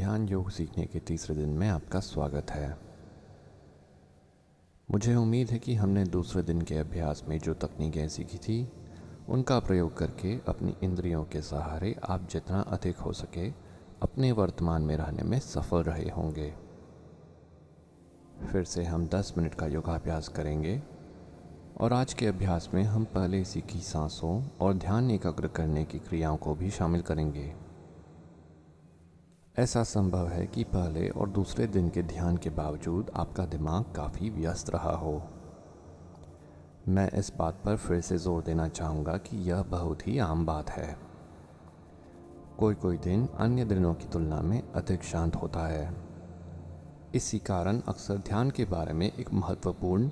ध्यान योग सीखने के तीसरे दिन में आपका स्वागत है। मुझे उम्मीद है कि हमने दूसरे दिन के अभ्यास में जो तकनीकें सीखी थी उनका प्रयोग करके अपनी इंद्रियों के सहारे आप जितना अधिक हो सके अपने वर्तमान में रहने में सफल रहे होंगे। फिर से हम 10 मिनट का योगाभ्यास करेंगे और आज के अभ्यास में हम पहले सीखी सांसों और ध्यान एकाग्र करने की क्रियाओं को भी शामिल करेंगे। ऐसा संभव है कि पहले और दूसरे दिन के ध्यान के बावजूद आपका दिमाग काफ़ी व्यस्त रहा हो। मैं इस बात पर फिर से जोर देना चाहूँगा कि यह बहुत ही आम बात है। कोई कोई दिन अन्य दिनों की तुलना में अधिक शांत होता है। इसी कारण अक्सर ध्यान के बारे में एक महत्वपूर्ण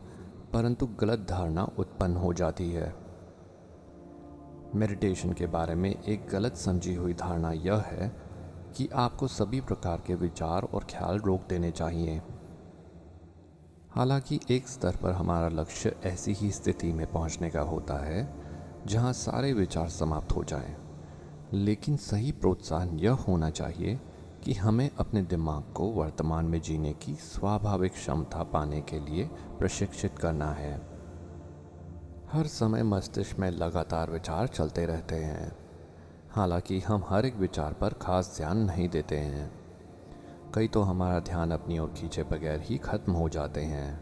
परंतु गलत धारणा उत्पन्न हो जाती है। मेडिटेशन के बारे में एक गलत समझी हुई धारणा यह है कि आपको सभी प्रकार के विचार और ख्याल रोक देने चाहिए। हालांकि एक स्तर पर हमारा लक्ष्य ऐसी ही स्थिति में पहुंचने का होता है जहां सारे विचार समाप्त हो जाएं, लेकिन सही प्रोत्साहन यह होना चाहिए कि हमें अपने दिमाग को वर्तमान में जीने की स्वाभाविक क्षमता पाने के लिए प्रशिक्षित करना है। हर समय मस्तिष्क में लगातार विचार चलते रहते हैं। हालांकि हम हर एक विचार पर खास ध्यान नहीं देते हैं। कई तो हमारा ध्यान अपनी ओर खींचे बगैर ही खत्म हो जाते हैं।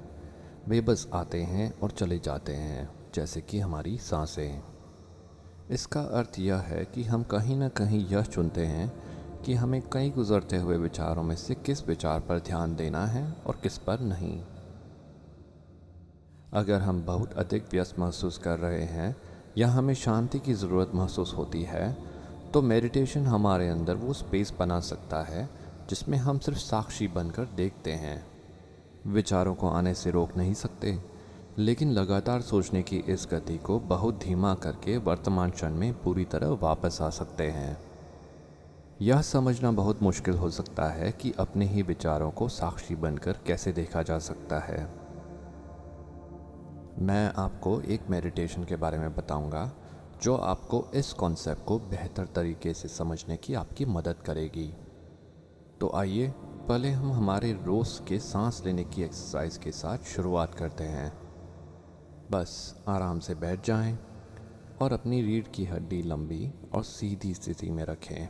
वे बस आते हैं और चले जाते हैं, जैसे कि हमारी सांसें। इसका अर्थ यह है कि हम कहीं ना कहीं यह चुनते हैं कि हमें कई गुजरते हुए विचारों में से किस विचार पर ध्यान देना है और किस पर नहीं। अगर हम बहुत अधिक व्यस्त महसूस कर रहे हैं या हमें शांति की ज़रूरत महसूस होती है तो मेडिटेशन हमारे अंदर वो स्पेस बना सकता है जिसमें हम सिर्फ साक्षी बनकर देखते हैं। विचारों को आने से रोक नहीं सकते, लेकिन लगातार सोचने की इस गति को बहुत धीमा करके वर्तमान क्षण में पूरी तरह वापस आ सकते हैं। यह समझना बहुत मुश्किल हो सकता है कि अपने ही विचारों को साक्षी बनकर कैसे देखा जा सकता है। मैं आपको एक मेडिटेशन के बारे में बताऊंगा जो आपको इस कॉन्सेप्ट को बेहतर तरीके से समझने की आपकी मदद करेगी। तो आइए पहले हम हमारे रोज़ के सांस लेने की एक्सरसाइज के साथ शुरुआत करते हैं। बस आराम से बैठ जाएं और अपनी रीढ़ की हड्डी लंबी और सीधी स्थिति में रखें।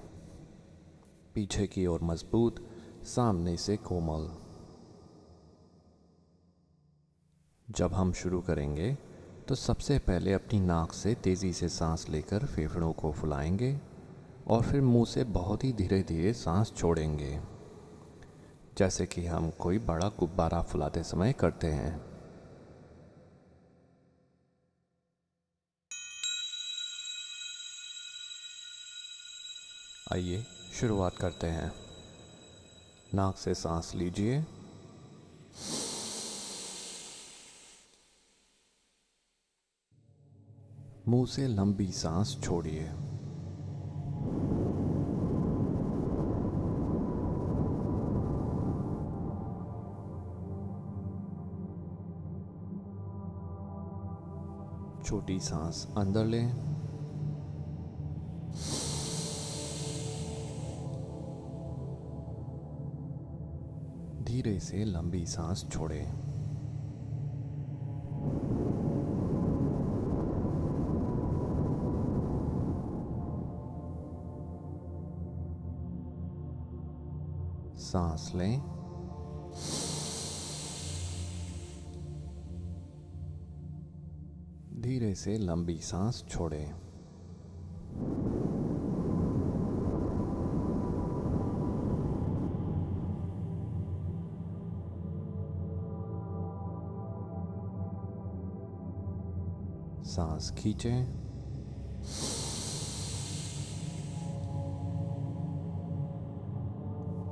पीछे की ओर मजबूत, सामने से कोमल। जब हम शुरू करेंगे तो सबसे पहले अपनी नाक से तेज़ी से सांस लेकर फेफड़ों को फुलाएंगे और फिर मुंह से बहुत ही धीरे धीरे सांस छोड़ेंगे, जैसे कि हम कोई बड़ा गुब्बारा फुलाते समय करते हैं। आइए शुरुआत करते हैं। नाक से सांस लीजिए, मुंह से लंबी सांस छोड़िए। छोटी सांस अंदर लें, धीरे से लंबी सांस छोड़ें। सांस लें, धीरे से लंबी सांस छोड़ें। सांस खींचें,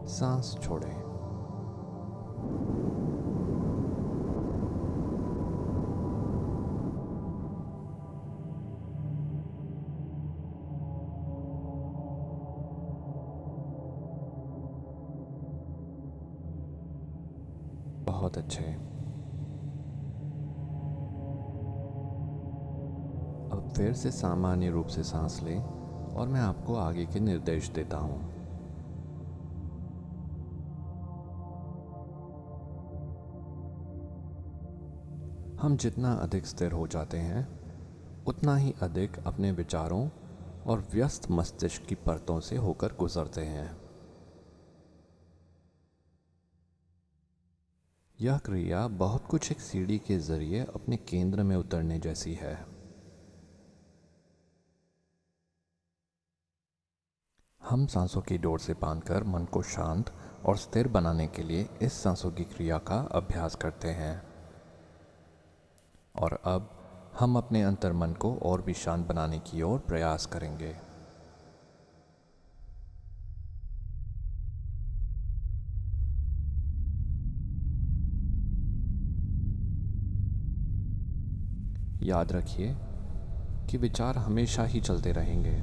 सांस छोड़ें। बहुत अच्छे। अब फिर से सामान्य रूप से सांस लें और मैं आपको आगे के निर्देश देता हूँ। हम जितना अधिक स्थिर हो जाते हैं उतना ही अधिक अपने विचारों और व्यस्त मस्तिष्क की परतों से होकर गुजरते हैं। यह क्रिया बहुत कुछ एक सीढ़ी के जरिए अपने केंद्र में उतरने जैसी है। हम सांसों की डोर से बांधकर मन को शांत और स्थिर बनाने के लिए इस सांसों की क्रिया का अभ्यास करते हैं। और अब हम अपने अंतर्मन को और भी शांत बनाने की ओर प्रयास करेंगे। याद रखिए कि विचार हमेशा ही चलते रहेंगे।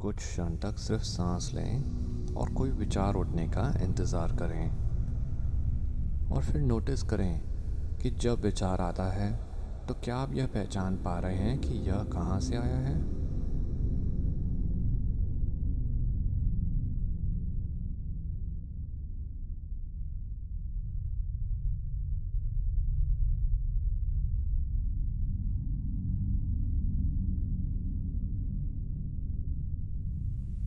कुछ क्षण तक सिर्फ सांस लें और कोई विचार उठने का इंतज़ार करें, और फिर नोटिस करें कि जब विचार आता है तो क्या आप यह पहचान पा रहे हैं कि यह कहाँ से आया है।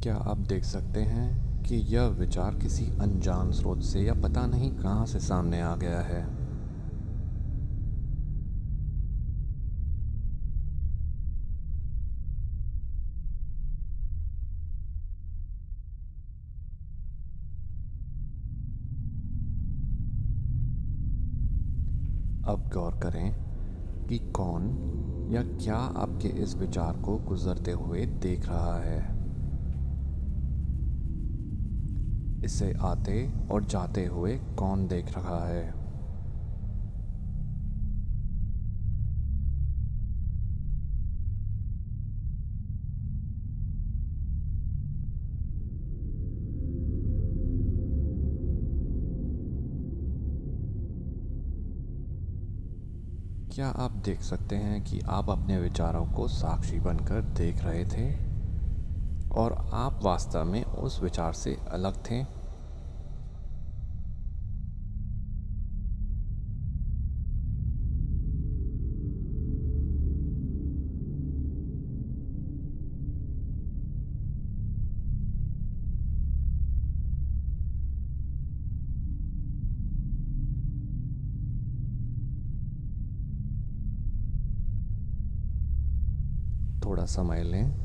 क्या आप देख सकते हैं कि यह विचार किसी अनजान स्रोत से या पता नहीं कहाँ से सामने आ गया है। अब गौर करें कि कौन या क्या आपके इस विचार को गुजरते हुए देख रहा है। इसे आते और जाते हुए कौन देख रहा है। क्या आप देख सकते हैं कि आप अपने विचारों को साक्षी बनकर देख रहे थे और आप वास्तव में उस विचार से अलग थे। थोड़ा समय लें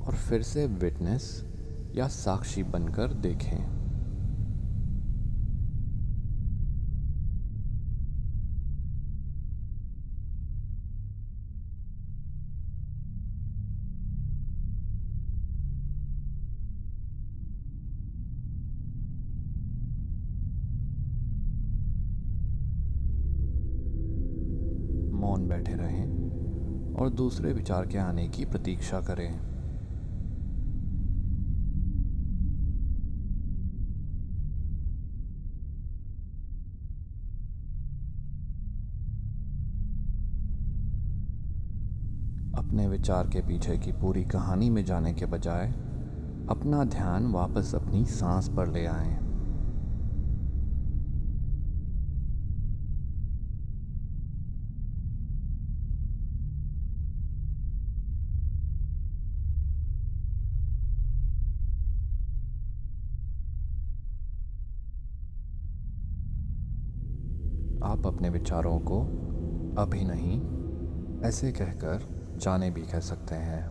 और फिर से विटनेस या साक्षी बनकर देखें। मौन बैठे रहें और दूसरे विचार के आने की प्रतीक्षा करें। अपने विचार के पीछे की पूरी कहानी में जाने के बजाय अपना ध्यान वापस अपनी सांस पर ले आएं। आप अपने विचारों को अभी नहीं ऐसे कहकर जाने भी कह सकते हैं।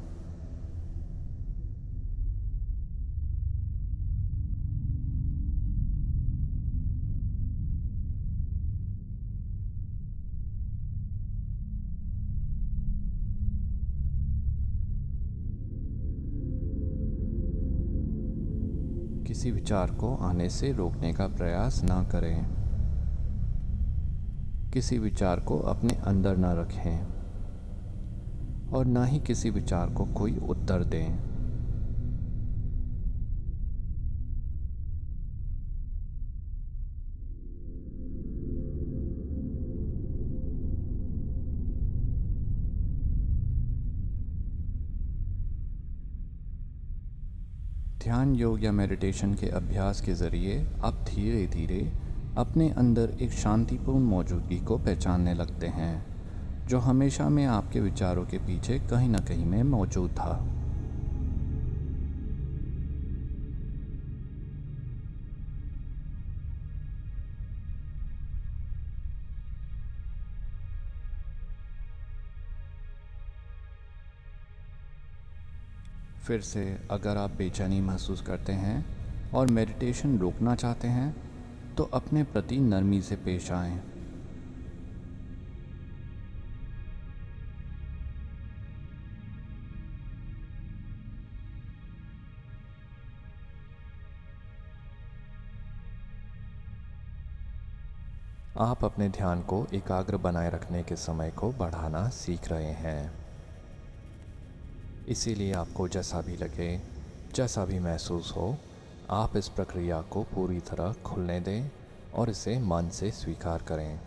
किसी विचार को आने से रोकने का प्रयास ना करें। किसी विचार को अपने अंदर ना रखें और ना ही किसी विचार को कोई उत्तर दें। ध्यान योग या मेडिटेशन के अभ्यास के ज़रिए आप धीरे धीरे अपने अंदर एक शांतिपूर्ण मौजूदगी को पहचानने लगते हैं, जो हमेशा में आपके विचारों के पीछे कहीं ना कहीं में मौजूद था। फिर से अगर आप बेचैनी महसूस करते हैं और मेडिटेशन रोकना चाहते हैं, तो अपने प्रति नरमी से पेश आएं। आप अपने ध्यान को एकाग्र बनाए रखने के समय को बढ़ाना सीख रहे हैं। इसीलिए आपको जैसा भी लगे, जैसा भी महसूस हो, आप इस प्रक्रिया को पूरी तरह खुलने दें और इसे मन से स्वीकार करें।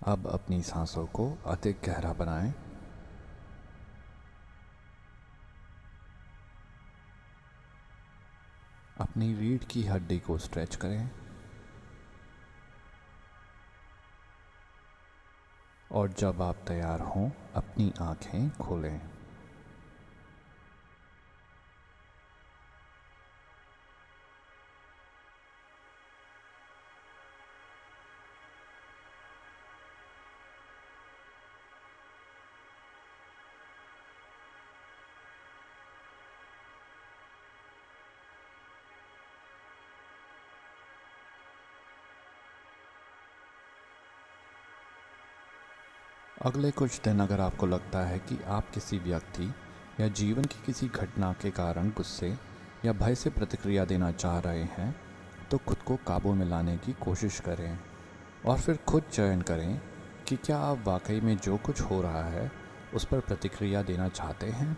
अब अपनी सांसों को अधिक गहरा बनाएं। अपनी रीढ़ की हड्डी को स्ट्रेच करें और जब आप तैयार हों, अपनी आंखें खोलें। अगले कुछ दिन अगर आपको लगता है कि आप किसी व्यक्ति या जीवन की किसी घटना के कारण गुस्से या भय से प्रतिक्रिया देना चाह रहे हैं, तो खुद को काबू में लाने की कोशिश करें और फिर खुद चयन करें कि क्या आप वाकई में जो कुछ हो रहा है उस पर प्रतिक्रिया देना चाहते हैं।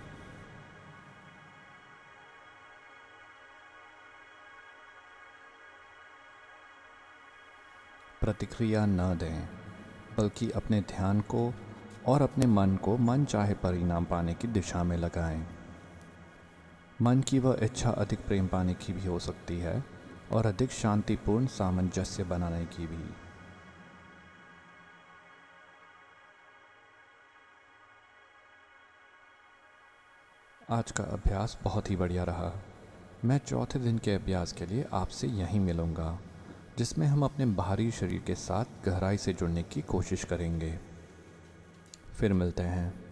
प्रतिक्रिया न दें, बल्कि अपने ध्यान को और अपने मन को मन चाहे परिणाम पाने की दिशा में लगाएं। मन की वह इच्छा अधिक प्रेम पाने की भी हो सकती है और अधिक शांतिपूर्ण सामंजस्य बनाने की भी। आज का अभ्यास बहुत ही बढ़िया रहा। मैं चौथे दिन के अभ्यास के लिए आपसे यहीं मिलूँगा, जिसमें हम अपने बाहरी शरीर के साथ गहराई से जुड़ने की कोशिश करेंगे। फिर मिलते हैं।